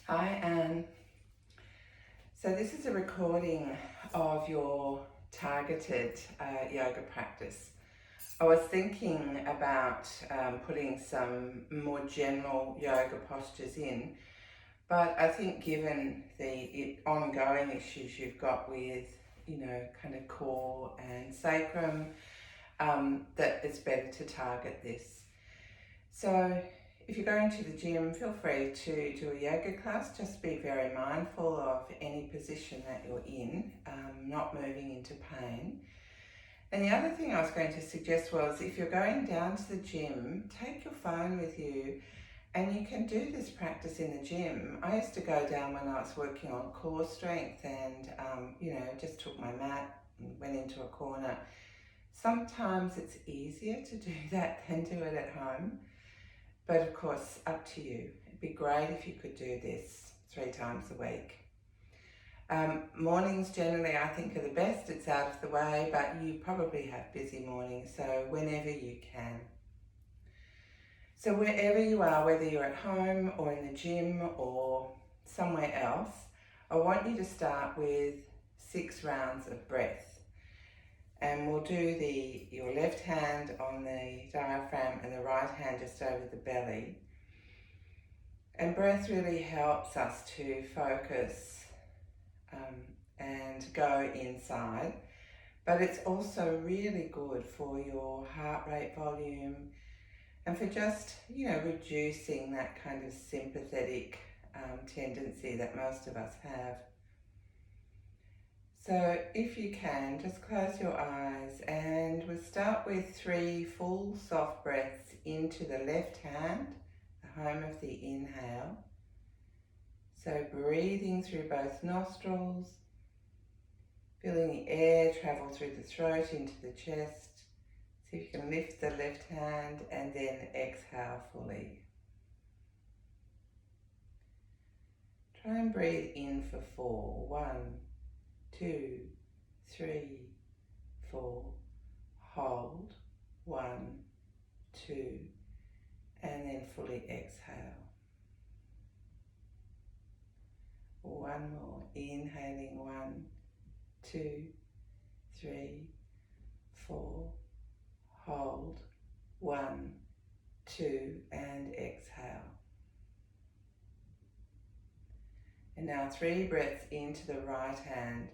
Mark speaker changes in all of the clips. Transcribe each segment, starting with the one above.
Speaker 1: Hi Anne. So this is a recording of your targeted yoga practice. I was thinking about putting some more general yoga postures in, but I think given the ongoing issues you've got with, kind of core and sacrum, that it's better to target this. So if you're going to the gym, feel free to do a yoga class. Just be very mindful of any position that you're in, not moving into pain. And the other thing I was going to suggest was if you're going down to the gym, take your phone with you and you can do this practice in the gym. I used to go down when I was working on core strength and, just took my mat and went into a corner. Sometimes it's easier to do that than do it at home. But of course, up to you. It'd be great if you could do this 3 times a week. Mornings generally I think are the best. It's out of the way, but you probably have busy mornings, so whenever you can. So wherever you are, whether you're at home or in the gym or somewhere else, I want you to start with 6 rounds of breath. And we'll do your left hand on the diaphragm and the right hand just over the belly. And breath really helps us to focus and go inside. But it's also really good for your heart rate volume and for just, reducing that kind of sympathetic tendency that most of us have. So if you can, just close your eyes and we'll start with 3 full soft breaths into the left hand, the home of the inhale. So breathing through both nostrils, feeling the air travel through the throat into the chest. See if you can lift the left hand and then exhale fully. Try and breathe in for 4. 1, 2, 3, 4. Hold. 1, 2, and then fully exhale. 1 more. Inhaling. 1, 2, 3, 4. Hold. 1, 2, and exhale. And now 3 breaths into the right hand.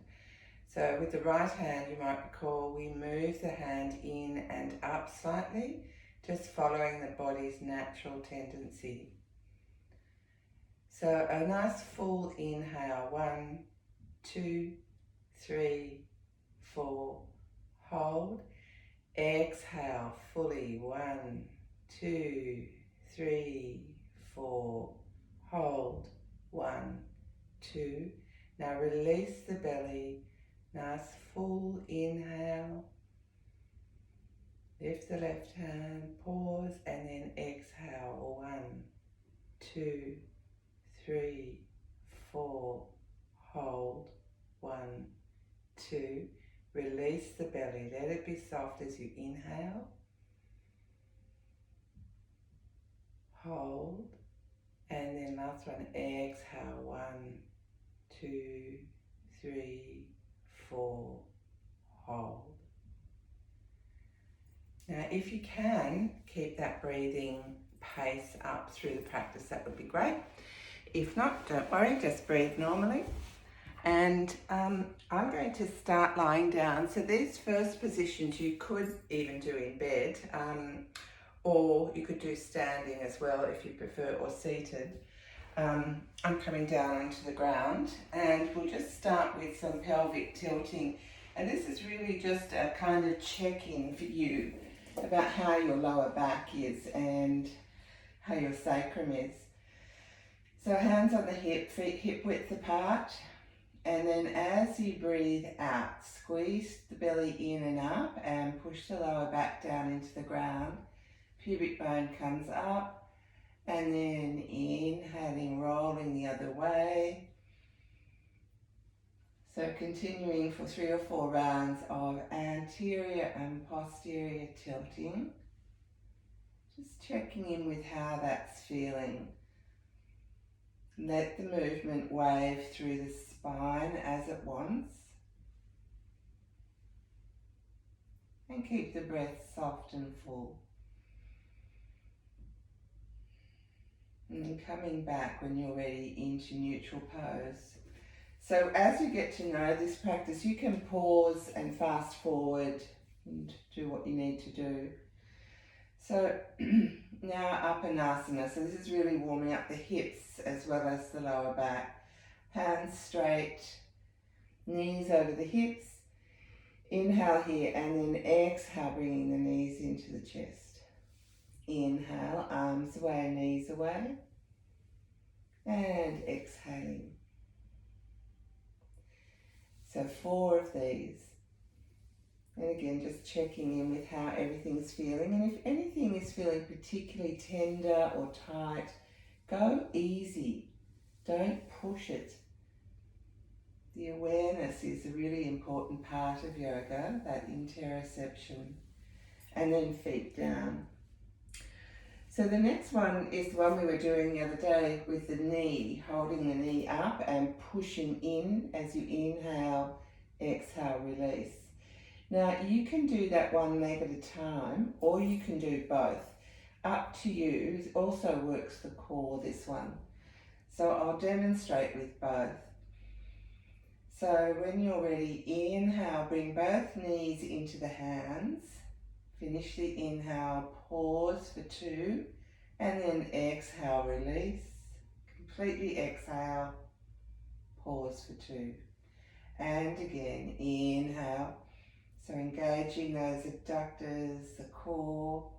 Speaker 1: So with the right hand, you might recall we move the hand in and up slightly, just following the body's natural tendency. So a nice full inhale, 1, 2, 3, 4, hold. Exhale fully, 1, 2, 3, 4, hold, 1, 2. Now release the belly, nice full inhale. Lift the left hand, pause, and then exhale. 1, 2, 3, 4, hold, 1, 2. Release the belly, let it be soft as you inhale. Hold, and then last one, exhale. 1, 2, 3, 4, hold. Now if you can, keep that breathing pace up through the practice, that would be great. If not, don't worry, just breathe normally. And I'm going to start lying down. So these first positions you could even do in bed, or you could do standing as well if you prefer, or seated. I'm coming down onto the ground and we'll just start with some pelvic tilting. And this is really just a kind of check-in for you about how your lower back is and how your sacrum is. So hands on the hip, feet hip width apart. And then as you breathe out, squeeze the belly in and up and push the lower back down into the ground. Pubic bone comes up, and then inhaling, rolling the other way. So continuing for 3 or 4 rounds of anterior and posterior tilting. Just checking in with how that's feeling. Let the movement wave through the spine as it wants. And keep the breath soft and full. And then coming back when you're ready into neutral pose. So as you get to know this practice, you can pause and fast forward and do what you need to do. So now Barmasana. So this is really warming up the hips as well as the lower back. Hands straight, knees over the hips. Inhale here and then exhale, bringing the knees into the chest. Inhale, arms away, knees away. And exhaling. So 4 of these. And again, just checking in with how everything's feeling. And if anything is feeling particularly tender or tight, go easy. Don't push it. The awareness is a really important part of yoga, that interoception. And then feet down. So the next one is the one we were doing the other day with the knee, holding the knee up and pushing in as you inhale, exhale, release. Now you can do that one leg at a time, or you can do both. Up to you. It also works the core, this one. So I'll demonstrate with both. So when you're ready, inhale, bring both knees into the hands. Finish the inhale, pause for 2, and then exhale, release. Completely exhale, pause for 2. And again, inhale. So engaging those adductors, the core.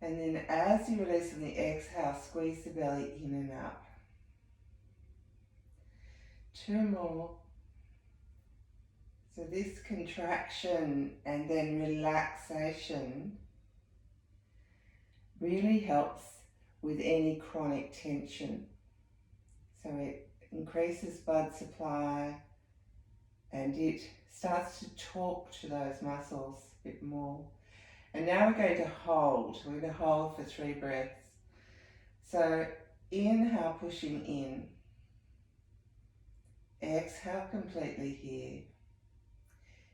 Speaker 1: And then as you release on the exhale, squeeze the belly in and up. 2 more. So this contraction and then relaxation really helps with any chronic tension. So it increases blood supply and it starts to talk to those muscles a bit more. And now we're going to hold. We're going to hold for 3 breaths. So inhale, pushing in. Exhale completely here.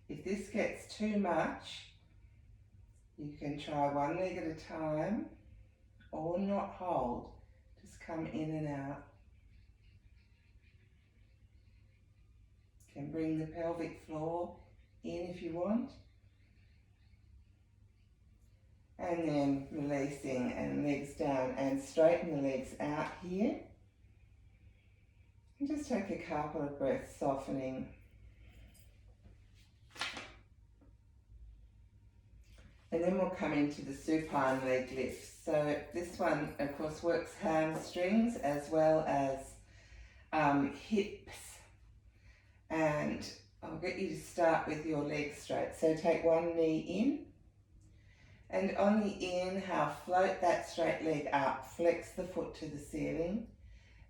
Speaker 1: If this gets too much, you can try 1 leg at a time or not hold. Just come in and out. You can bring the pelvic floor in if you want. And then releasing and legs down and straighten the legs out here. And just take a couple of breaths, softening. And then we'll come into the supine leg lifts. So this one, of course, works hamstrings as well as hips. And I'll get you to start with your legs straight. So take 1 knee in. And on the inhale, float that straight leg up. Flex the foot to the ceiling.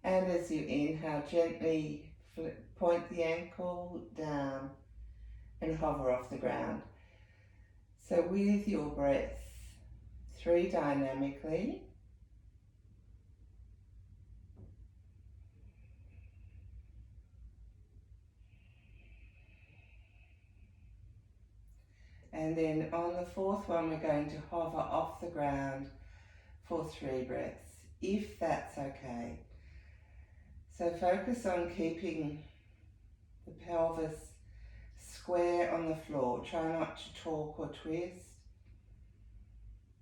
Speaker 1: And as you inhale, gently point the ankle down and hover off the ground. So with your breath, 3 dynamically. And then on the 4th one, we're going to hover off the ground for 3 breaths, if that's okay. So focus on keeping the pelvis square on the floor. Try not to talk or twist.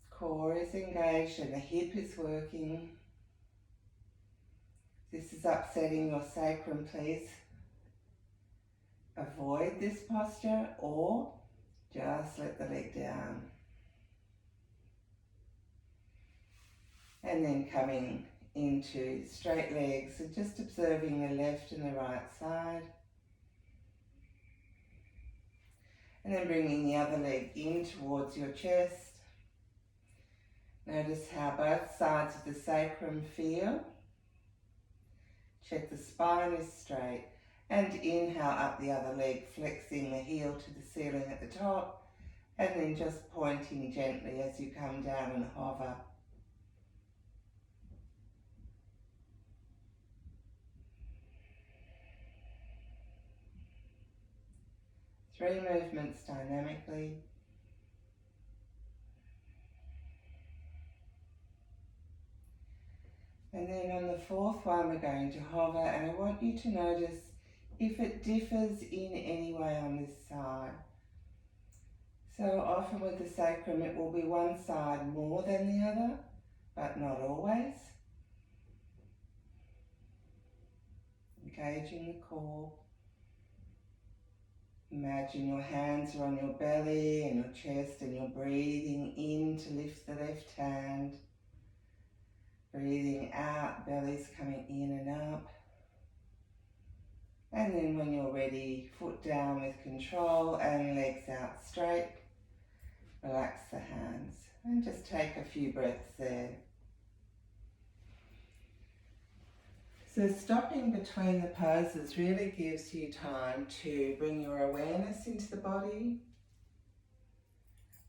Speaker 1: Core is engaged and the hip is working. If this is upsetting your sacrum, please avoid this posture or just let the leg down. And then coming into straight legs, so just observing the left and the right side. And then bringing the other leg in towards your chest. Notice how both sides of the sacrum feel. Check the spine is straight. And inhale up the other leg, flexing the heel to the ceiling at the top. And then just pointing gently as you come down and hover. 3 movements dynamically. And then on the 4th one we're going to hover, and I want you to notice if it differs in any way on this side. So often with the sacrum it will be one side more than the other, but not always. Engaging the core. Imagine your hands are on your belly and your chest, and you're breathing in to lift the left hand. Breathing out, belly's coming in and up. And then when you're ready, foot down with control and legs out straight. Relax the hands and just take a few breaths there. So stopping between the poses really gives you time to bring your awareness into the body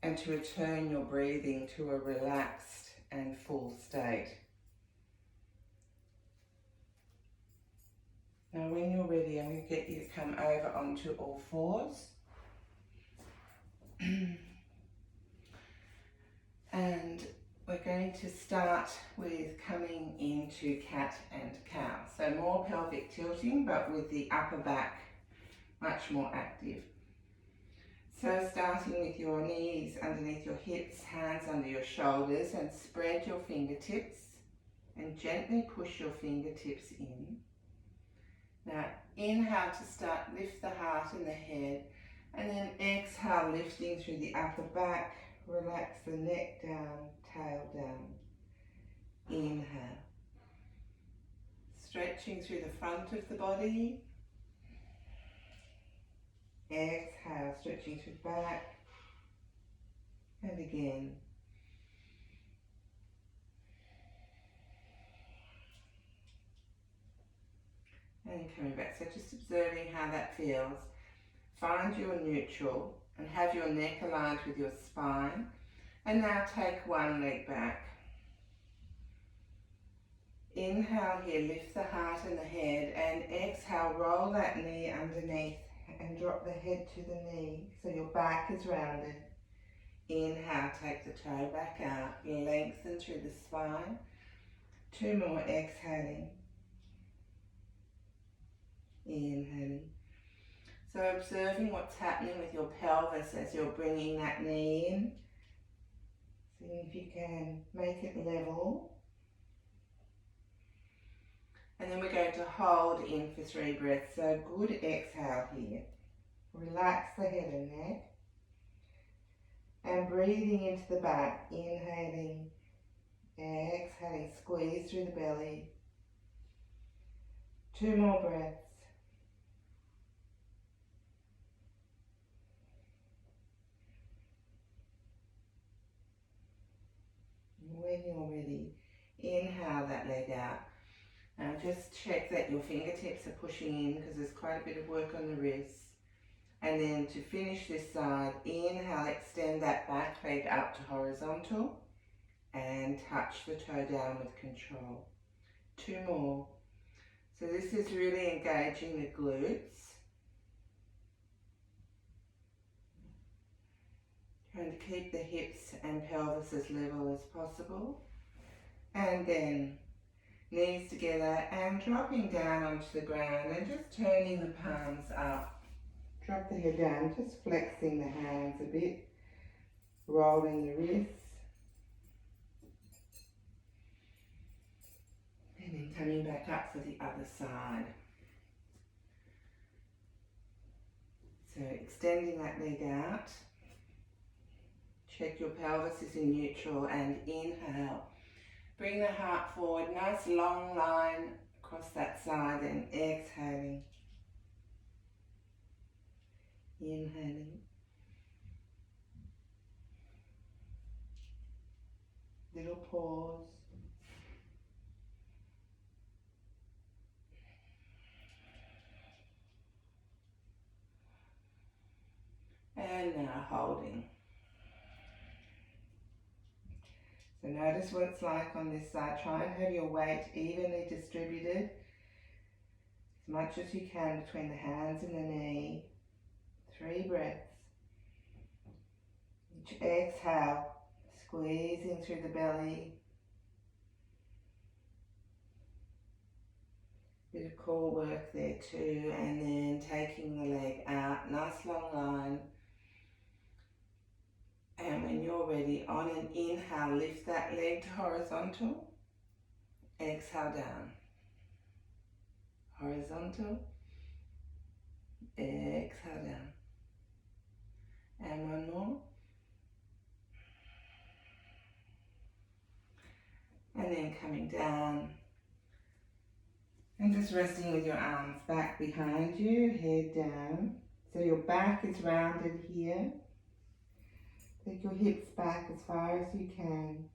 Speaker 1: and to return your breathing to a relaxed and full state. Now when you're ready, I'm going to get you to come over onto all fours. And we're going to start with coming into cat and cow. So more pelvic tilting, but with the upper back much more active. So starting with your knees underneath your hips, hands under your shoulders, and spread your fingertips and gently push your fingertips in. Now inhale to start, lift the heart and the head, and then exhale, lifting through the upper back, relax the neck down, tail down. Inhale, stretching through the front of the body. Exhale, stretching through the back, and again. And coming back, so just observing how that feels. Find your neutral and have your neck aligned with your spine. And now take one leg back. Inhale here, lift the heart and the head, and exhale, roll that knee underneath and drop the head to the knee so your back is rounded. Inhale, take the toe back out, lengthen through the spine. 2 more, exhaling. Inhaling. So observing what's happening with your pelvis as you're bringing that knee in. Seeing if you can make it level. And then we're going to hold in for 3 breaths. So good exhale here. Relax the head and neck. And breathing into the back. Inhaling. Exhaling. Squeeze through the belly. 2 more breaths. When you're ready, inhale that leg out. Now just check that your fingertips are pushing in because there's quite a bit of work on the wrists. And then to finish this side, inhale, extend that back leg up to horizontal and touch the toe down with control. 2 more. So this is really engaging the glutes. Trying to keep the hips and pelvis as level as possible. And then knees together and dropping down onto the ground and just turning the palms up. Drop the head down, just flexing the hands a bit, rolling the wrists. And then coming back up for the other side. So extending that leg out. Check your pelvis is in neutral and inhale. Bring the heart forward, nice long line across that side and exhaling. Inhaling. Little pause. And now holding. So notice what it's like on this side. Try and have your weight evenly distributed as much as you can between the hands and the knee. 3 breaths. Each exhale, squeezing through the belly. Bit of core work there too, and then taking the leg out, nice long line. And when you're ready, on an inhale, lift that leg to horizontal. Exhale down. Horizontal. Exhale down. And one more. And then coming down. And just resting with your arms back behind you, head down. So your back is rounded here. Take your hips back as far as you can.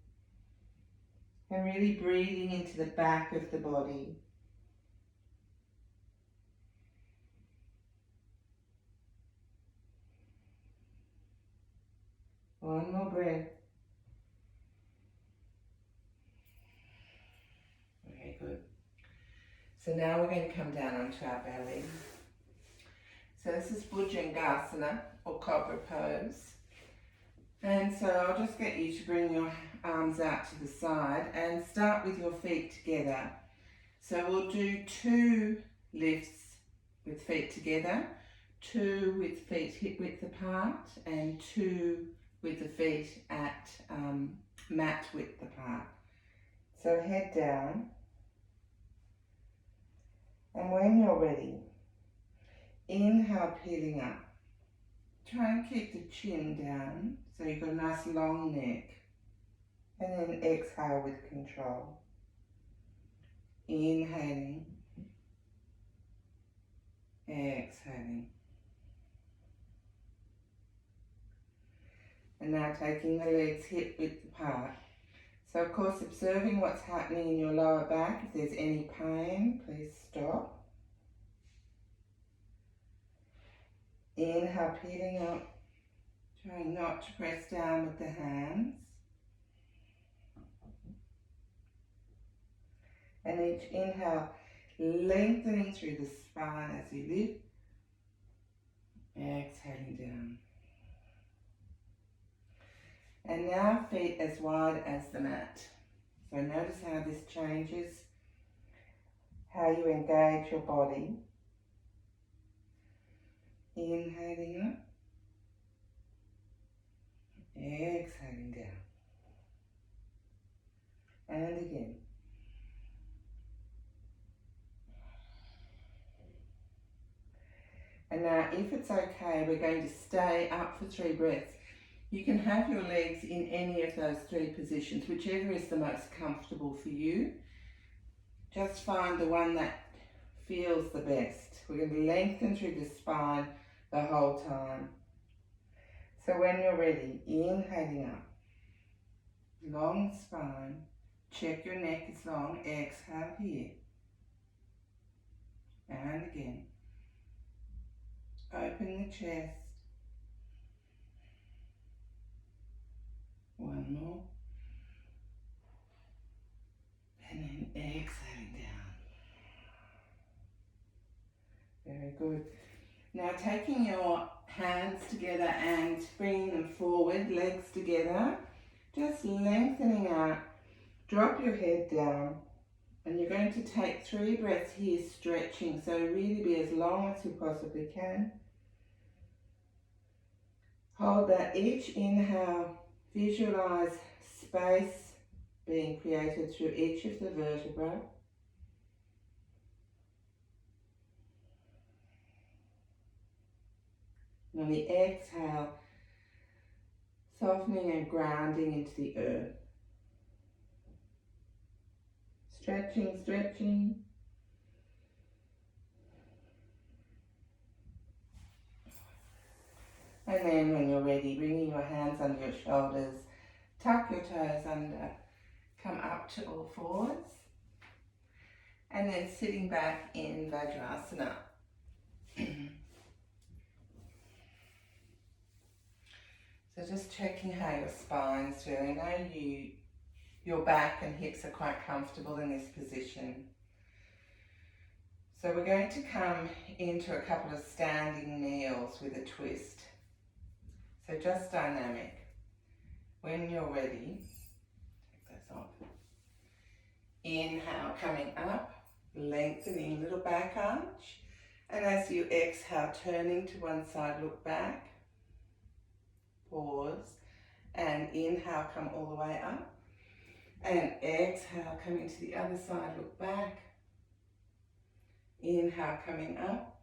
Speaker 1: And really breathing into the back of the body. One more breath. Very good. So now we're going to come down onto our belly. So this is Vajrasana or Cobra Pose. And so I'll just get you to bring your arms out to the side and start with your feet together. So we'll do 2 lifts with feet together, 2 with feet hip width apart, and 2 with the feet at mat width apart. So head down. And when you're ready, inhale, peeling up. Try and keep the chin down so you've got a nice long neck. And then exhale with control. Inhaling. Exhaling. And now taking the legs hip width apart. So of course observing what's happening in your lower back. If there's any pain, please stop. Inhale, peeling up. Trying not to press down with the hands. And each inhale, lengthening through the spine as you lift. Exhaling down. And now feet as wide as the mat. So notice how this changes how you engage your body. Inhaling up. Exhaling down. And again. And now if it's okay, we're going to stay up for 3 breaths. You can have your legs in any of those 3 positions, whichever is the most comfortable for you. Just find the one that feels the best. We're going to lengthen through the spine the whole time. So when you're ready, inhaling up. Long spine. Check your neck is long. Exhale here. And again. Open the chest. One more. And then exhaling down. Very good. Now taking your hands together and bringing them forward, legs together, just lengthening out. Drop your head down. And you're going to take 3 breaths here, stretching. So really be as long as you possibly can. Hold that. Each inhale, visualize space being created through each of the vertebrae. And on the exhale, softening and grounding into the earth. Stretching, stretching. And then when you're ready, bringing your hands under your shoulders, tuck your toes under, come up to all fours. And then sitting back in Vajrasana. So just checking how your spine's feeling. I know your back and hips are quite comfortable in this position. So we're going to come into a couple of standing kneels with a twist. So just dynamic. When you're ready, take those off. Inhale, coming up, lengthening little back arch. And as you exhale, turning to one side, look back. Pause. And inhale, come all the way up. And exhale, coming to the other side, look back. Inhale, coming up.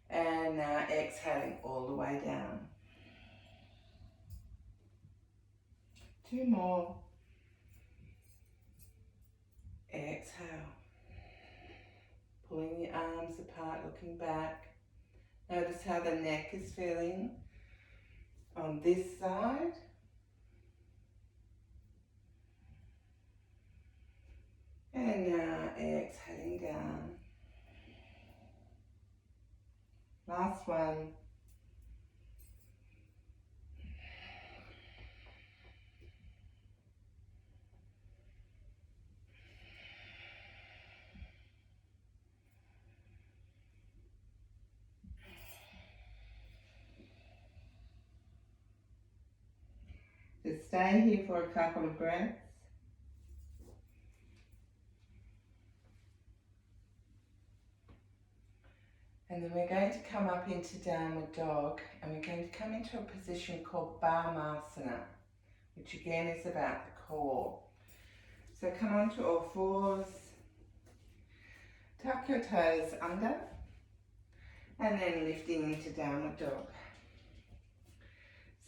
Speaker 1: And now exhaling all the way down. 2 more. Exhale. Pulling the arms apart, looking back. Notice how the neck is feeling on this side. And now exhaling down. Last one. Just stay here for a couple of breaths. And then we're going to come up into downward dog, and we're going to come into a position called Barmasana, which again is about the core. So come onto all fours, tuck your toes under, and then lifting into downward dog.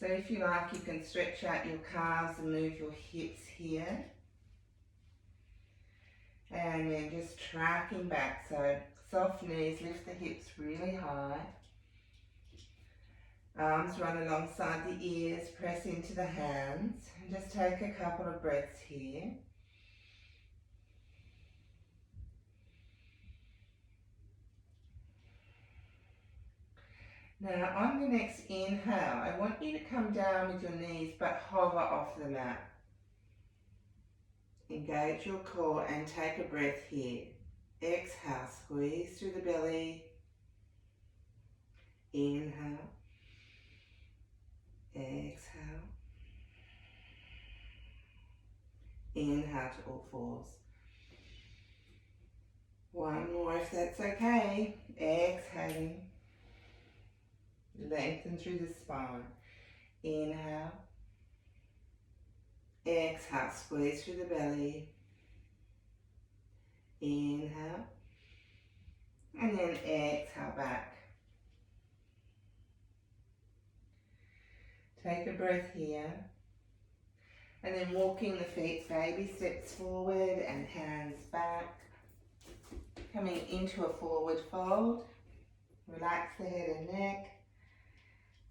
Speaker 1: So if you like, you can stretch out your calves and move your hips here. And then just tracking back, so soft knees, lift the hips really high. Arms run alongside the ears, press into the hands. And just take a couple of breaths here. Now on the next inhale, I want you to come down with your knees but hover off the mat. Engage your core and take a breath here. Exhale, squeeze through the belly. Inhale. Exhale. Inhale to all fours. One more if that's okay. Exhaling. Lengthen through the spine. Inhale. Exhale, squeeze through the belly. Inhale. And then exhale back. Take a breath here. And then walking the feet baby steps forward and hands back. Coming into a forward fold. Relax the head and neck.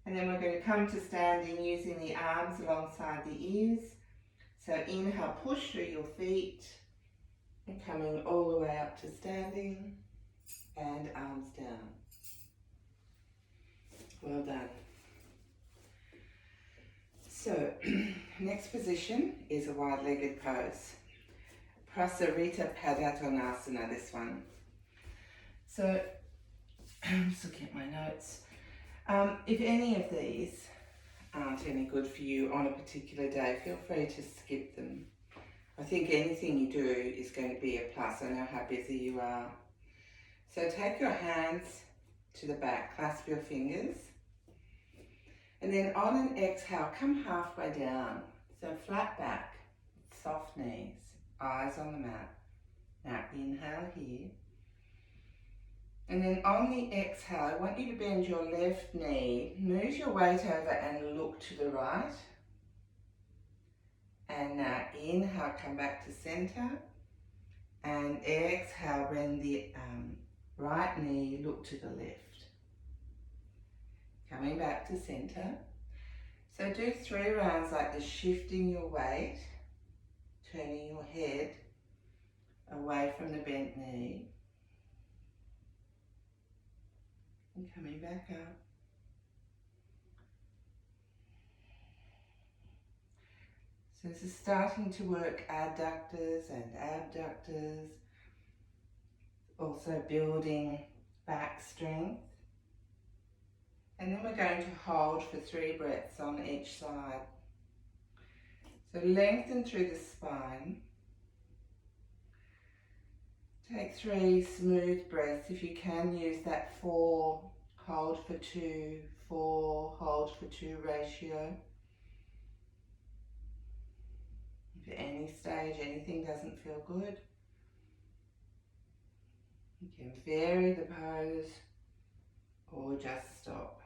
Speaker 1: And then we're going to come to standing using the arms alongside the ears. So inhale, push through your feet. And coming all the way up to standing. And arms down. Well done. So, next position is a wide-legged pose. Prasarita Padottanasana, this one. So, I'm just looking at my notes. If any of these aren't any good for you on a particular day, feel free to skip them. I think anything you do is going to be a plus. I know how busy you are. So take your hands to the back, clasp your fingers. And then on an exhale, come halfway down. So flat back, soft knees, eyes on the mat. Now inhale here. And then on the exhale, I want you to bend your left knee, move your weight over and look to the right. And now inhale, come back to center. And exhale, bend the right knee, look to the left. Coming back to center. So do 3 rounds like this, shifting your weight, turning your head away from the bent knee. And coming back up. So this is starting to work adductors and abductors, also building back strength. And then we're going to hold for 3 breaths on each side. So lengthen through the spine. Take 3 smooth breaths. If you can, use that 4, hold for 2, 4, hold for 2 ratio. If at any stage anything doesn't feel good, you can vary the pose or just stop.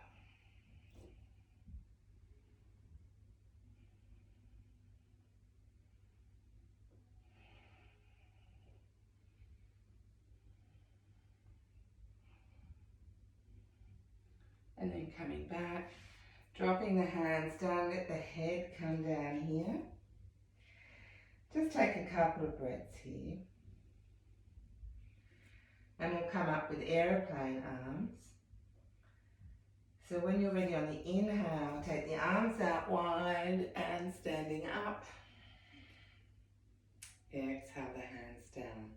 Speaker 1: And then coming back, dropping the hands down, let the head come down here. Just take a couple of breaths here. And we'll come up with aeroplane arms. So when you're ready on the inhale, take the arms out wide and standing up. Exhale the hands down.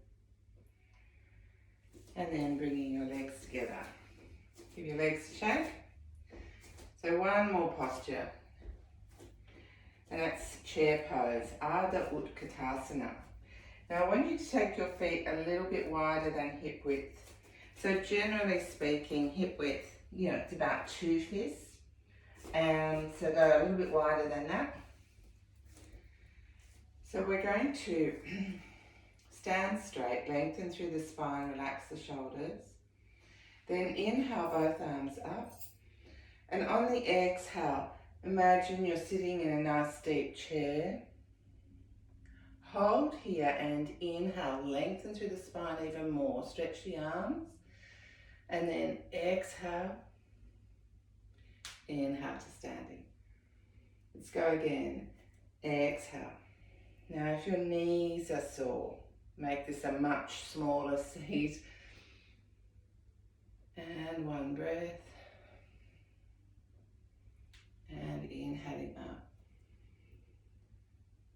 Speaker 1: And then bringing your legs together. Give your legs a shake. So one more posture. And that's chair pose, Ardha Utkatasana. Now I want you to take your feet a little bit wider than hip width. So generally speaking, hip width, it's about 2 fists. And so go a little bit wider than that. So we're going to stand straight, lengthen through the spine, relax the shoulders. Then inhale both arms up. And on the exhale, imagine you're sitting in a nice deep chair. Hold here and inhale, lengthen through the spine even more. Stretch the arms. And then exhale. Inhale to standing. Let's go again. Exhale. Now if your knees are sore, make this a much smaller seat. And one breath. And inhaling up.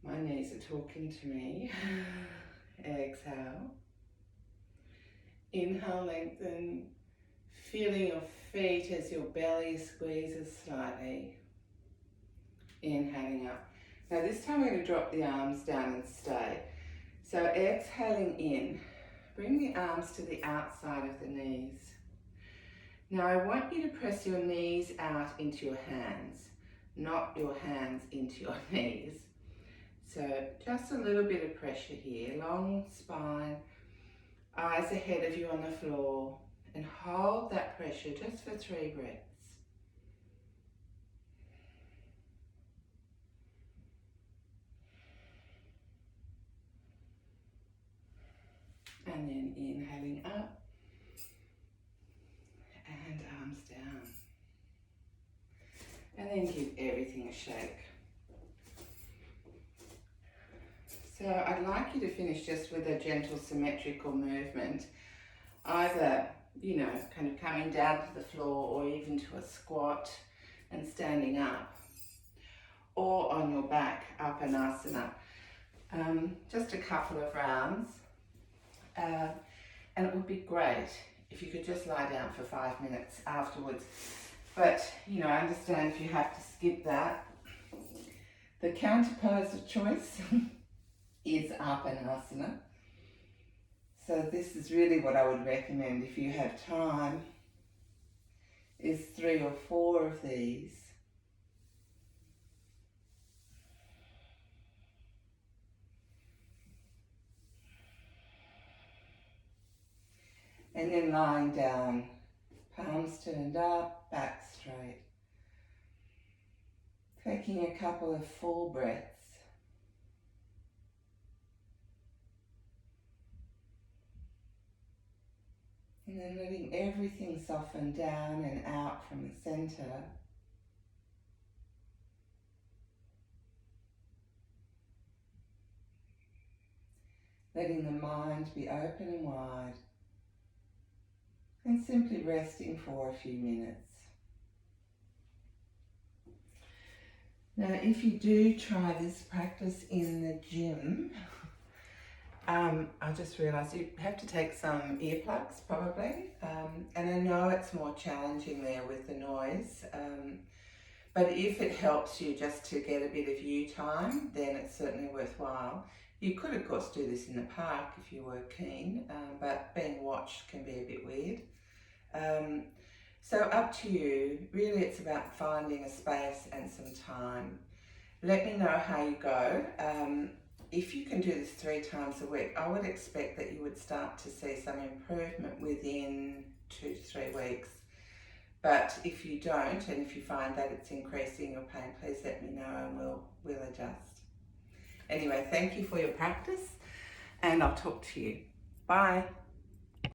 Speaker 1: My knees are talking to me. Exhale. Inhale, lengthen. Feeling your feet as your belly squeezes slightly. Inhaling up. Now this time we're going to drop the arms down and stay. So exhaling in. Bring the arms to the outside of the knees. Now I want you to press your knees out into your hands, not your hands into your knees. So just a little bit of pressure here, long spine, eyes ahead of you on the floor, and hold that pressure just for 3 breaths. And then inhaling up and arms down. And then give everything a shake. So I'd like you to finish just with a gentle symmetrical movement, either, kind of coming down to the floor or even to a squat and standing up, or on your back, Barmasana. Just a couple of rounds. And it would be great if you could just lie down for 5 minutes afterwards. But, I understand if you have to skip that. The counter pose of choice is Barmasana. So this is really what I would recommend if you have time, is 3 or 4 of these. And then lying down, palms turned up, back straight. Taking a couple of full breaths. And then letting everything soften down and out from the center. Letting the mind be open and wide. And simply resting for a few minutes. Now, if you do try this practice in the gym, I just realised you have to take some earplugs probably, and I know it's more challenging there with the noise, but if it helps you just to get a bit of you time, then it's certainly worthwhile. You could of course do this in the park if you were keen, but being watched can be a bit weird. So up to you. Really it's about finding a space and some time. Let me know how you go. If you can do this 3 times a week, I would expect that you would start to see some improvement within 2 to 3 weeks. But if you don't, and if you find that it's increasing your pain, please let me know and we'll adjust. Anyway, thank you for your practice, and I'll talk to you. Bye.